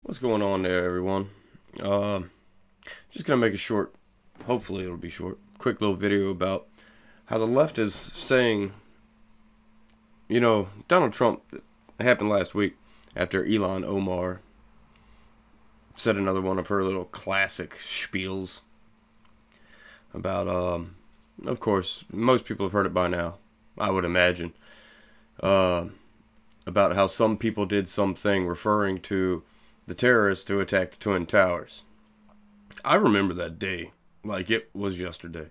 What's going on there, everyone? Just gonna make a short, hopefully it'll be short, quick little video about how the left is saying, Donald Trump, it happened last week after Ilham Omar said another one of her little classic spiels about, of course, most people have heard it by now, I would imagine, about how some people did something referring to the terrorists who attacked the Twin Towers. I remember that day like it was yesterday.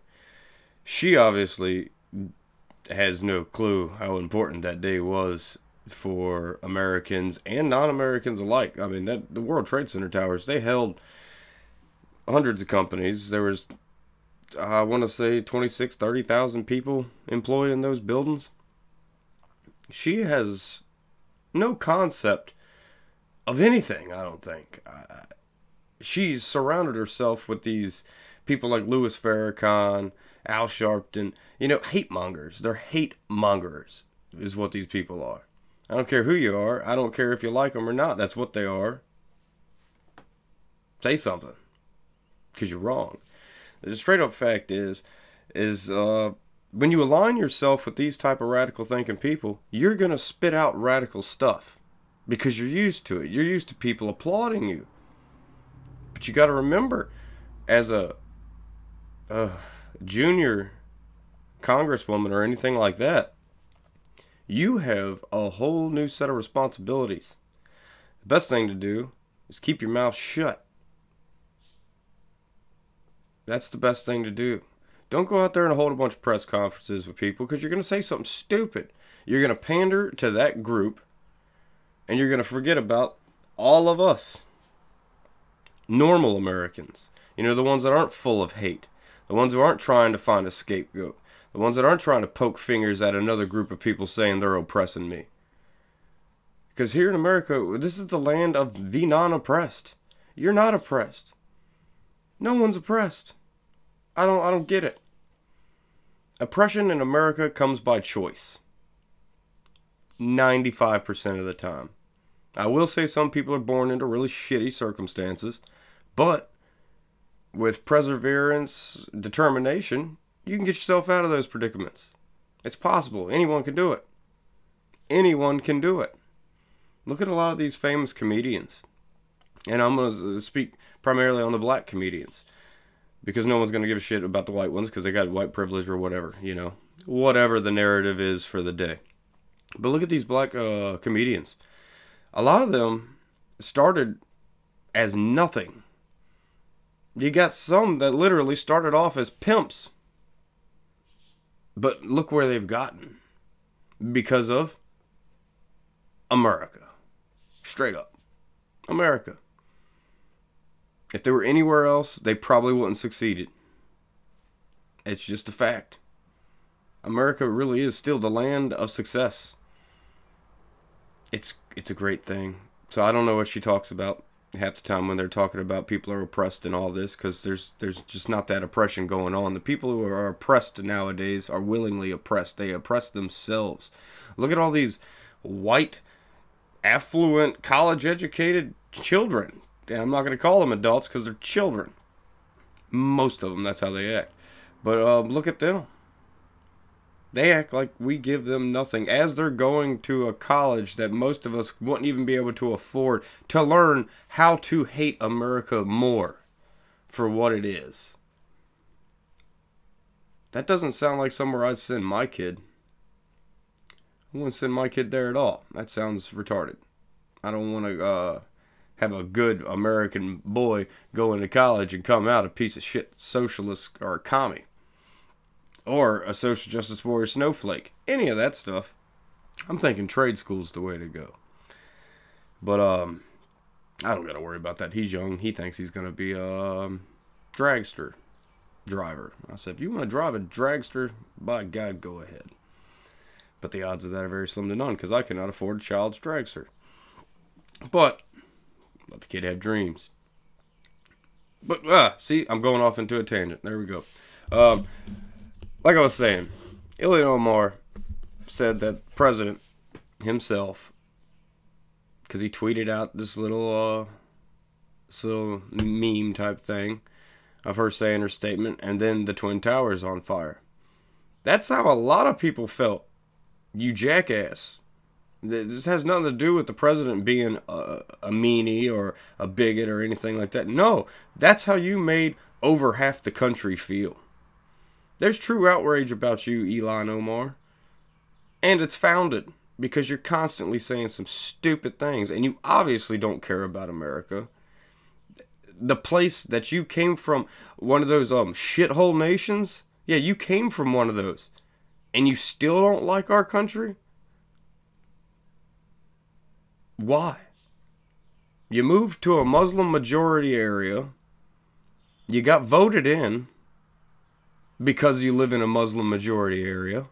She obviously has no clue how important that day was for Americans and non-Americans alike. I mean, the World Trade Center towers, they held hundreds of companies. There was, I want to say, 30,000 people employed in those buildings. She has no concept of anything, I don't think. She's surrounded herself with these people like Louis Farrakhan, Al Sharpton, hate mongers. They're hate mongers is what these people are. I don't care who you are. I don't care if you like them or not. That's what they are. Say something, because you're wrong. The straight up fact is when you align yourself with these type of radical thinking people, you're going to spit out radical stuff because you're used to it. You're used to people applauding you. But you got to remember, as a junior congresswoman or anything like that, you have a whole new set of responsibilities. The best thing to do is keep your mouth shut. That's the best thing to do. Don't go out there and hold a bunch of press conferences with people, because you're going to say something stupid. You're going to pander to that group, and you're going to forget about all of us. Normal Americans. The ones that aren't full of hate. The ones who aren't trying to find a scapegoat. The ones that aren't trying to poke fingers at another group of people saying they're oppressing me. Because here in America, this is the land of the non-oppressed. You're not oppressed. No one's oppressed. I don't get it. Oppression in America comes by choice. 95% of the time. I will say some people are born into really shitty circumstances, but with perseverance, determination, you can get yourself out of those predicaments. It's possible. Anyone can do it. Anyone can do it. Look at a lot of these famous comedians. And I'm going to speak primarily on the black comedians, because no one's going to give a shit about the white ones because they got white privilege or whatever, whatever the narrative is for the day. But look at these black comedians. A lot of them started as nothing. You got some that literally started off as pimps. But look where they've gotten. Because of America. Straight up. America. If they were anywhere else, they probably wouldn't succeeded. It's just a fact. America really is still the land of success. It's a great thing. So I don't know what she talks about half the time when they're talking about people are oppressed and all this, because there's just not that oppression going on. The people who are oppressed nowadays are willingly oppressed. They oppress themselves. Look at all these white, affluent, college-educated children. And I'm not going to call them adults because they're children. Most of them, that's how they act. But look at them. They act like we give them nothing as they're going to a college that most of us wouldn't even be able to afford to learn how to hate America more for what it is. That doesn't sound like somewhere I'd send my kid. I wouldn't send my kid there at all. That sounds retarded. I don't want to have a good American boy go into college and come out a piece of shit socialist or a commie. Or a social justice warrior snowflake. Any of that stuff. I'm thinking trade school's the way to go. But, I don't gotta worry about that. He's young. He thinks he's gonna be a dragster driver. I said, if you want to drive a dragster, by God, go ahead. But the odds of that are very slim to none, because I cannot afford a child's dragster. But let the kid have dreams. But, see, I'm going off into a tangent. There we go. Like I was saying, Ilham Omar said that the president himself, because he tweeted out this little This little meme type thing of her saying her statement, and then the Twin Towers on fire. That's how a lot of people felt. You jackass. This has nothing to do with the president being a meanie or a bigot or anything like that. No, that's how you made over half the country feel. There's true outrage about you, Ilhan Omar. And it's founded because you're constantly saying some stupid things, and you obviously don't care about America. The place that you came from, one of those shithole nations, yeah, you came from one of those, and you still don't like our country? Why? You moved to a Muslim majority area. You got voted in because you live in a Muslim majority area.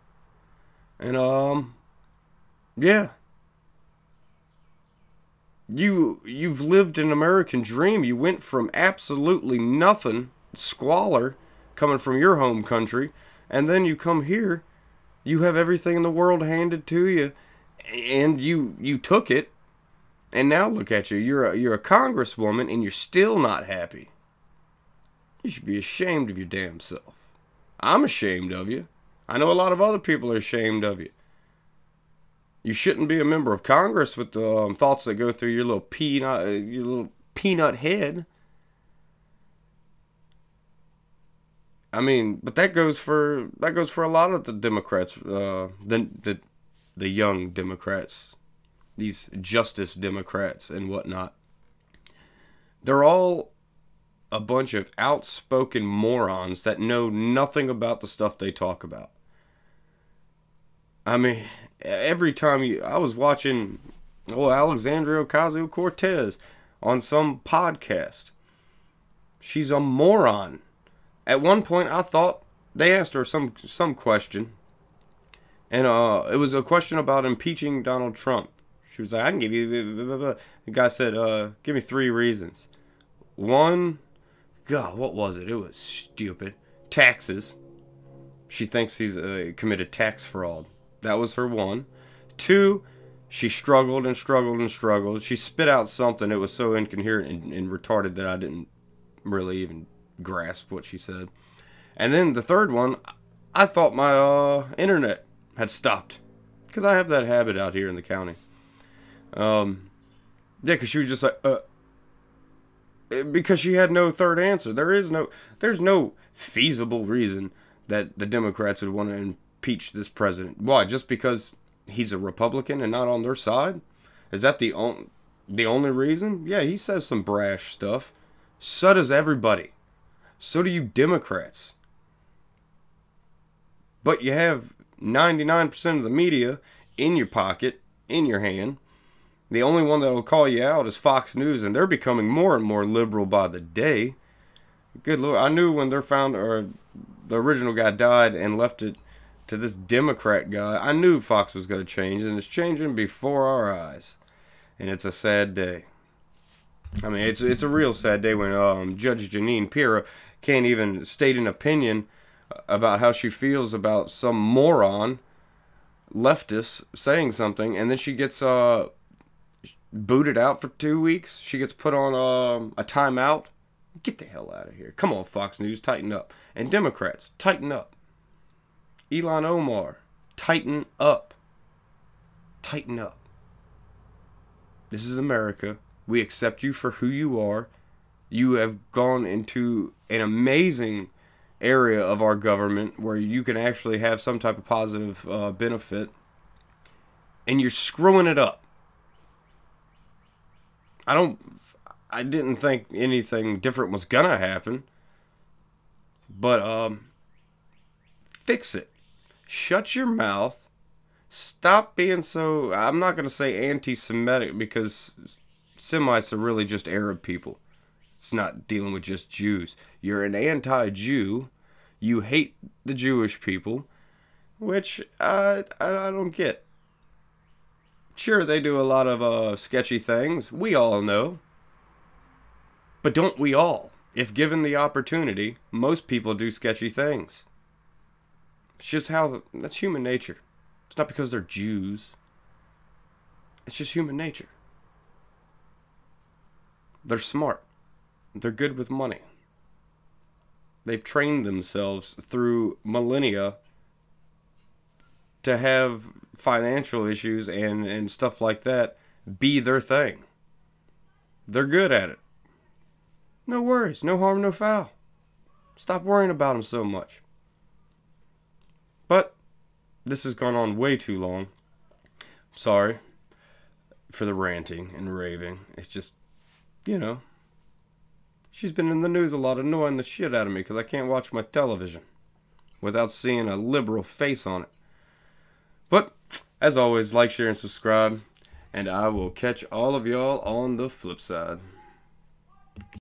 And yeah. You've lived an American dream. You went from absolutely nothing, squalor, coming from your home country, and then you come here, you have everything in the world handed to you, and you took it, and now look at you. You're a congresswoman, and you're still not happy. You should be ashamed of your damn self. I'm ashamed of you. I know a lot of other people are ashamed of you. You shouldn't be a member of Congress with the thoughts that go through your little peanut head. I mean, but that goes for a lot of the Democrats, the young Democrats, these Justice Democrats and whatnot. They're all a bunch of outspoken morons that know nothing about the stuff they talk about. I mean, every time I was watching Alexandria Ocasio-Cortez on some podcast. She's a moron. At one point, I thought they asked her some question, and it was a question about impeaching Donald Trump. She was like, I can give you... The guy said, give me 3 reasons. 1, God, what was it? It was stupid. Taxes. She thinks he's committed tax fraud. That was her 1. 2, she struggled and struggled and struggled. She spit out something. It was so incoherent and retarded that I didn't really even grasp what she said. And then the 3rd one, I thought my internet had stopped. Because I have that habit out here in the county. Yeah, because she was just like, because she had no third answer. There's no feasible reason that the Democrats would want to impeach this president. Why? Just because he's a Republican and not on their side? Is that the only reason? Yeah, he says some brash stuff. So does everybody. So do you Democrats. But you have 99% of the media in your pocket, in your hand. The only one that will call you out is Fox News, and they're becoming more and more liberal by the day. Good Lord, I knew when the original guy died and left it to this Democrat guy, I knew Fox was going to change, and it's changing before our eyes. And it's a sad day. I mean, it's a real sad day when Judge Jeanine Pirro can't even state an opinion about how she feels about some moron leftist saying something, and then she gets booted out for 2 weeks. She gets put on a timeout. Get the hell out of here. Come on, Fox News, tighten up. And Democrats, tighten up. Ilhan Omar, tighten up. Tighten up. This is America. We accept you for who you are. You have gone into an amazing area of our government where you can actually have some type of positive benefit. And you're screwing it up. I didn't think anything different was gonna happen. But fix it. Shut your mouth. Stop being so, I'm not gonna say anti-Semitic, because Semites are really just Arab people. It's not dealing with just Jews. You're an anti-Jew. You hate the Jewish people, which I don't get. Sure, they do a lot of sketchy things. We all know. But don't we all? If given the opportunity, most people do sketchy things. It's just that's human nature. It's not because they're Jews. It's just human nature. They're smart. They're good with money. They've trained themselves through millennia to have financial issues and stuff like that be their thing. They're good at it. No worries, no harm, no foul. Stop worrying about them so much. But this has gone on way too long. Sorry for the ranting and raving. It's just, she's been in the news a lot, annoying the shit out of me because I can't watch my television without seeing a liberal face on it. But, as always, like, share, and subscribe. And I will catch all of y'all on the flip side.